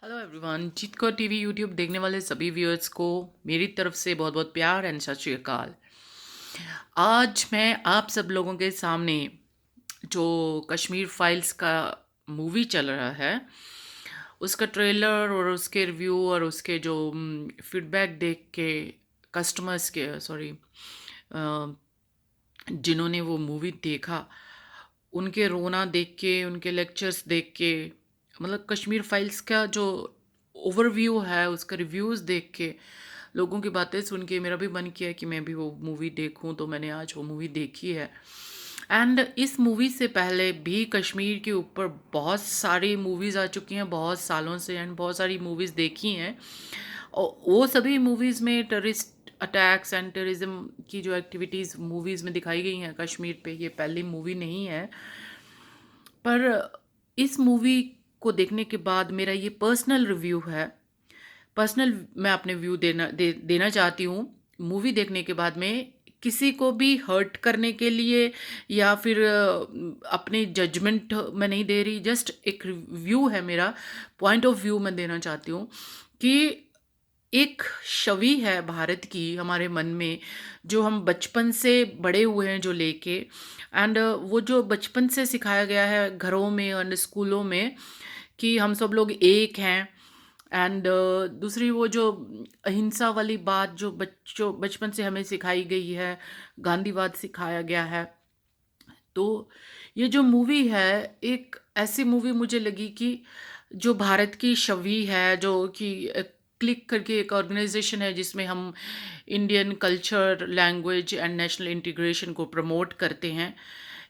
Hello everyone, जीत Kaur TV YouTube देखने वाले सभी व्यूअर्स को मेरी तरफ से बहुत बहुत प्यार एंड सत श्री अकाल। आज मैं आप सब लोगों के सामने जो कश्मीर फाइल्स का मूवी चल रहा है उसका ट्रेलर और उसके रिव्यू और उसके जो फीडबैक देख के कस्टमर्स के सॉरी जिन्होंने वो मूवी देखा उनके रोना देख के, उनके लेक्चर्स देख के, मतलब कश्मीर फाइल्स का जो ओवरव्यू है उसका रिव्यूज़ देख के, लोगों की बातें सुन के मेरा भी मन किया कि मैं भी वो मूवी देखूं। तो मैंने आज वो मूवी देखी है। एंड इस मूवी से पहले भी कश्मीर के ऊपर बहुत सारी मूवीज़ आ चुकी हैं बहुत सालों से, एंड बहुत सारी मूवीज़ देखी हैं। और वो सभी मूवीज़ में टेररिस्ट अटैक्स एंड टेररिज्म की जो एक्टिविटीज़ मूवीज़ में दिखाई गई हैं कश्मीर पे, ये पहली मूवी नहीं है। पर इस मूवी को देखने के बाद मेरा ये पर्सनल रिव्यू है। पर्सनल मैं अपने व्यू देना चाहती हूँ। मूवी देखने के बाद में किसी को भी हर्ट करने के लिए या फिर अपनी जजमेंट मैं नहीं दे रही, जस्ट एक व्यू है मेरा, पॉइंट ऑफ व्यू मैं देना चाहती हूँ कि एक छवि है भारत की हमारे मन में, जो हम बचपन से बड़े हुए हैं जो लेके, एंड वो जो बचपन से सिखाया गया है घरों में और स्कूलों में कि हम सब लोग एक हैं। एंड दूसरी वो जो अहिंसा वाली बात जो बच्चों बचपन से हमें सिखाई गई है, गांधीवाद सिखाया गया है। तो ये जो मूवी है, एक ऐसी मूवी मुझे लगी कि जो भारत की छवि है, जो कि क्लिक करके एक ऑर्गेनाइजेशन है जिसमें हम Indian culture, language and national integration को प्रमोट करते हैं।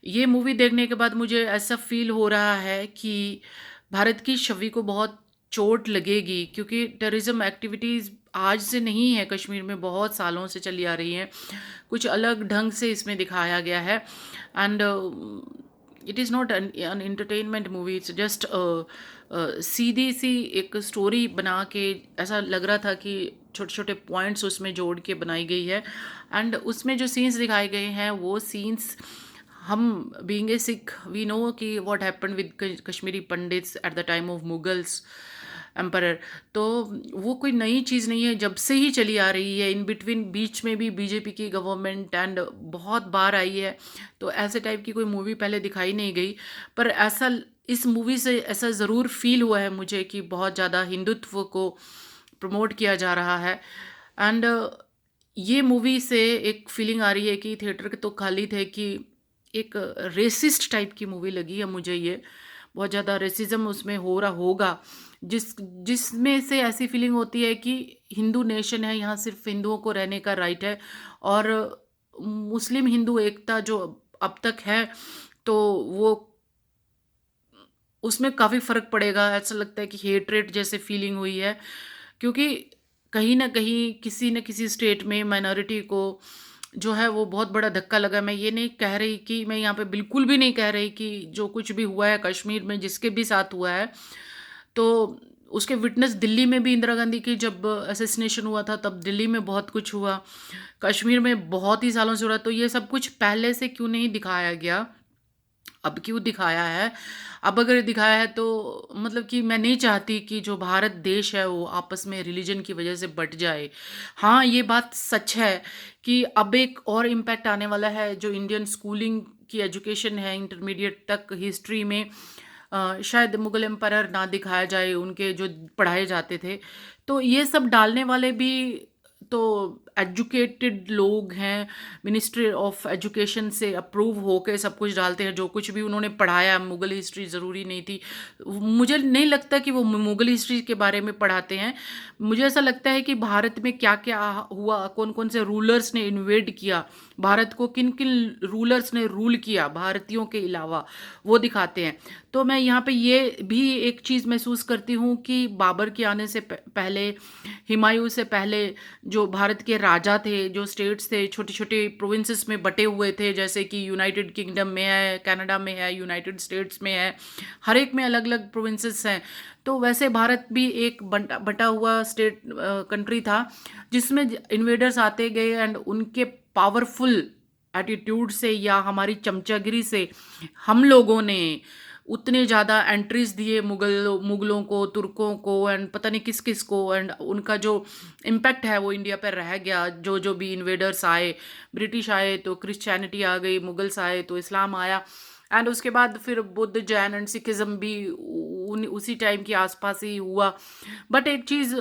ये मूवी देखने के बाद मुझे ऐसा फील हो रहा है कि भारत की छवि को बहुत चोट लगेगी, क्योंकि टेररिज्म एक्टिविटीज़ आज से नहीं है, कश्मीर में बहुत सालों से चली आ रही हैं। कुछ अलग ढंग से इसमें दिखाया गया है। And it is not an entertainment movie, it's just सीधी सी एक स्टोरी बना के ऐसा लग रहा था कि छोटे छोटे पॉइंट्स उसमें जोड़ के बनाई गई है। एंड उसमें जो सीन्स दिखाए गए हैं वो सीन्स, हम being a Sikh we know कि what happened with Kashmiri Pandits at the time of Mughals emperor. तो वो कोई नई चीज़ नहीं है, जब से ही चली आ रही है। इन बिटवीन बीच में भी बीजेपी की गवर्नमेंट एंड बहुत बार आई है, तो ऐसे टाइप की कोई मूवी पहले दिखाई नहीं गई। पर ऐसा इस मूवी से ऐसा ज़रूर फील हुआ है मुझे कि बहुत ज़्यादा हिंदुत्व को प्रमोट किया जा रहा है। एंड ये मूवी से एक फीलिंग आ रही है कि थिएटर के तो खाली थे कि एक रेसिस्ट टाइप की मूवी लगी है मुझे ये। बहुत ज़्यादा रेसिज्म उसमें हो रहा होगा, जिसमें से ऐसी फीलिंग होती है कि हिंदू नेशन है, यहाँ सिर्फ हिंदुओं को रहने का राइट है। और मुस्लिम हिंदू एकता जो अब तक है, तो वो उसमें काफ़ी फ़र्क पड़ेगा। ऐसा लगता है कि हेट जैसे फीलिंग हुई है, क्योंकि कहीं ना कहीं किसी न किसी स्टेट में माइनॉरिटी को जो है वो बहुत बड़ा धक्का लगा। मैं ये नहीं कह रही कि, मैं यहाँ पे बिल्कुल भी नहीं कह रही कि जो कुछ भी हुआ है कश्मीर में जिसके भी साथ हुआ है, तो उसके विटनेस दिल्ली में भी इंदिरा गांधी की जब असेसिनेशन हुआ था तब दिल्ली में बहुत कुछ हुआ, कश्मीर में बहुत ही सालों से हो रहा। तो ये सब कुछ पहले से क्यों नहीं दिखाया गया, अब क्यों दिखाया है? अब अगर दिखाया है तो मतलब कि मैं नहीं चाहती कि जो भारत देश है वो आपस में रिलीजन की वजह से बट जाए। हाँ, ये बात सच है कि अब एक और इम्पैक्ट आने वाला है, जो इंडियन स्कूलिंग की एजुकेशन है इंटरमीडिएट तक हिस्ट्री में शायद मुगल एम्पायर ना दिखाया जाए, उनके जो पढ़ाए जाते थे। तो ये सब डालने वाले भी तो एजुकेटेड लोग हैं, मिनिस्ट्री ऑफ एजुकेशन से अप्रूव होके सब कुछ डालते हैं। जो कुछ भी उन्होंने पढ़ाया, मुगल हिस्ट्री ज़रूरी नहीं थी, मुझे नहीं लगता कि वो मुगल हिस्ट्री के बारे में पढ़ाते हैं। मुझे ऐसा लगता है कि भारत में क्या क्या हुआ, कौन कौन से रूलर्स ने इन्वेड किया भारत को, किन किन रूलर्स ने रूल किया भारतीयों के अलावा, वो दिखाते हैं। तो मैं यहाँ पे ये भी एक चीज़ महसूस करती हूँ कि बाबर के आने से पहले, हुमायूं से पहले जो भारत के राजा थे, जो स्टेट्स थे छोटे छोटे प्रोविंसेस में बटे हुए थे, जैसे कि यूनाइटेड किंगडम में है, कनाडा में है, यूनाइटेड स्टेट्स में है, हर एक में अलग अलग प्रोविंसेस हैं। तो वैसे भारत भी एक बटा हुआ स्टेट कंट्री था, जिसमें इन्वेडर्स आते गए एंड उनके पावरफुल एटीट्यूड से या हमारी चमचागिरी से हम लोगों ने उतने ज़्यादा एंट्रीज दिए मुगलों को, तुर्कों को एंड पता नहीं किस किस को, एंड उनका जो इम्पैक्ट है वो इंडिया पर रह गया। जो जो भी इन्वेडर्स आए, ब्रिटिश आए तो क्रिश्चियनिटी आ गई, मुगल्स आए तो इस्लाम आया, एंड उसके बाद फिर बुद्ध, जैन एंड सिखिज्म भी उसी टाइम के आसपास ही हुआ। बट एक चीज़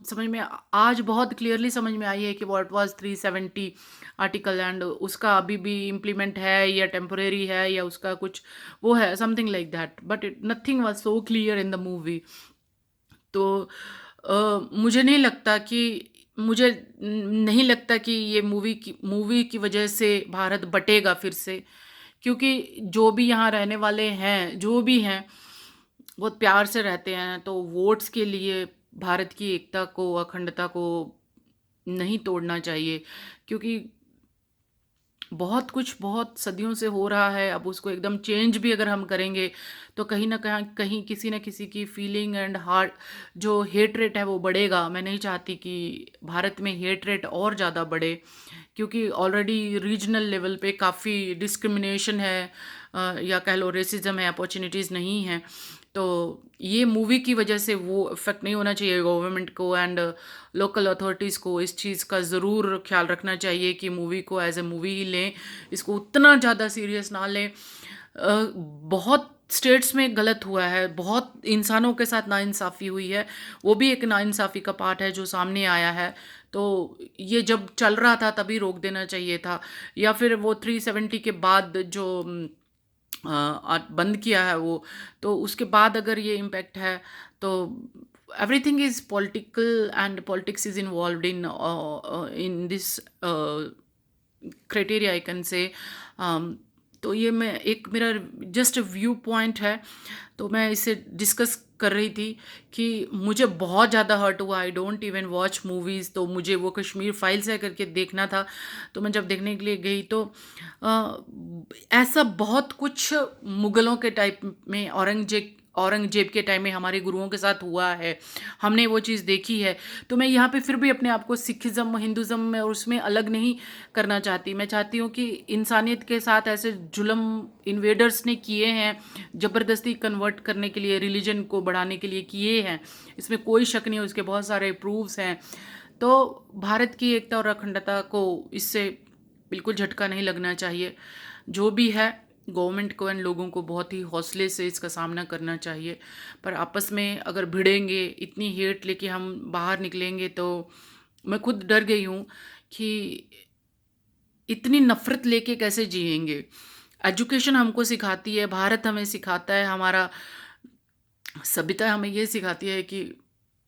समझ में आज बहुत क्लियरली समझ में आई है कि व्हाट वाज 370 आर्टिकल, एंड उसका अभी भी इम्प्लीमेंट है या टेम्पोरेरी है या उसका कुछ वो है, something like that, but nothing was so clear in the movie. तो मुझे नहीं लगता कि मुझे नहीं लगता कि ये मूवी की वजह से भारत बटेगा फिर से, क्योंकि जो भी यहाँ रहने वाले हैं, जो भी हैं, बहुत प्यार से रहते हैं। तो वोट्स के लिए भारत की एकता को, अखंडता को नहीं तोड़ना चाहिए, क्योंकि बहुत कुछ बहुत सदियों से हो रहा है। अब उसको एकदम चेंज भी अगर हम करेंगे तो कहीं ना कहीं किसी ना किसी की फीलिंग एंड हार्ट जो हेट रेट है वो बढ़ेगा। मैं नहीं चाहती कि भारत में हेट रेट और ज़्यादा बढ़े, क्योंकि ऑलरेडी रीजनल लेवल पे काफ़ी डिस्क्रिमिनेशन है, या कह लो रेसिज्म है, अपॉर्चुनिटीज़ नहीं है। तो ये मूवी की वजह से वो इफेक्ट नहीं होना चाहिए गवर्नमेंट को एंड लोकल अथॉरिटीज़ को। इस चीज़ का ज़रूर ख्याल रखना चाहिए कि मूवी को एज ए मूवी ही लें, इसको उतना ज़्यादा सीरियस ना लें। बहुत स्टेट्स में गलत हुआ है, बहुत इंसानों के साथ नाइंसाफ़ी हुई है, वो भी एक नाइंसाफ़ी का पार्ट है जो सामने आया है। तो ये जब चल रहा था तभी रोक देना चाहिए था, या फिर वो 370 के बाद जो बंद किया है वो, तो उसके बाद अगर ये इम्पैक्ट है तो everything is political and politics is involved in this criteria, I can say. तो ये मैं एक मेरा जस्ट व्यू पॉइंट है, तो मैं इसे डिस्कस कर रही थी कि मुझे बहुत ज़्यादा हर्ट हुआ। I don't even watch movies, तो मुझे वो कश्मीर फाइल्स है करके देखना था। तो मैं जब देखने के लिए गई तो ऐसा बहुत कुछ मुग़लों के टाइप में, औरंगजेब के टाइम में हमारे गुरुओं के साथ हुआ है, हमने वो चीज़ देखी है। तो मैं यहाँ पे फिर भी अपने आप को सिखिज़्म, हिंदुज़्म में और उसमें अलग नहीं करना चाहती। मैं चाहती हूँ कि इंसानियत के साथ ऐसे जुल्म इन्वेडर्स ने किए हैं, ज़बरदस्ती कन्वर्ट करने के लिए, रिलीजन को बढ़ाने के लिए किए हैं, इसमें कोई शक नहीं है, उसके बहुत सारे प्रूफ्स हैं। तो भारत की एकता और अखंडता को इससे बिल्कुल झटका नहीं लगना चाहिए। जो भी है, गवर्नमेंट को एंड लोगों को बहुत ही हौसले से इसका सामना करना चाहिए। पर आपस में अगर भिड़ेंगे, इतनी हेट लेके हम बाहर निकलेंगे, तो मैं खुद डर गई हूँ कि इतनी नफ़रत लेके कैसे जिएंगे। एजुकेशन हमको सिखाती है, भारत हमें सिखाता है, हमारा सभ्यता हमें ये सिखाती है कि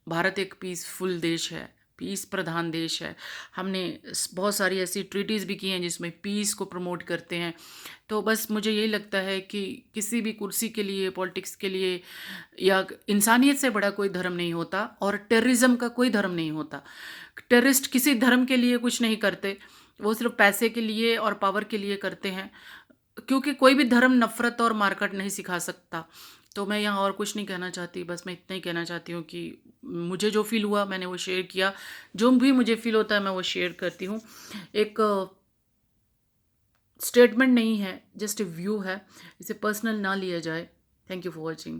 भारत एक पीसफुल देश है, पीस प्रधान देश है। हमने बहुत सारी ऐसी ट्रीटीज़ भी की हैं जिसमें पीस को प्रमोट करते हैं। तो बस मुझे यही लगता है कि किसी भी कुर्सी के लिए, पॉलिटिक्स के लिए, या इंसानियत से बड़ा कोई धर्म नहीं होता, और टेररिज्म का कोई धर्म नहीं होता। टेररिस्ट किसी धर्म के लिए कुछ नहीं करते, वो सिर्फ पैसे के लिए और पावर के लिए करते हैं, क्योंकि कोई भी धर्म नफ़रत और मारकाट नहीं सिखा सकता। तो मैं यहाँ और कुछ नहीं कहना चाहती, बस मैं इतना ही कहना चाहती हूँ कि मुझे जो फ़ील हुआ मैंने वो शेयर किया। जो भी मुझे फ़ील होता है मैं वो शेयर करती हूँ। एक स्टेटमेंट नहीं है, जस्ट ए व्यू है, इसे पर्सनल ना लिया जाए। Thank you for watching.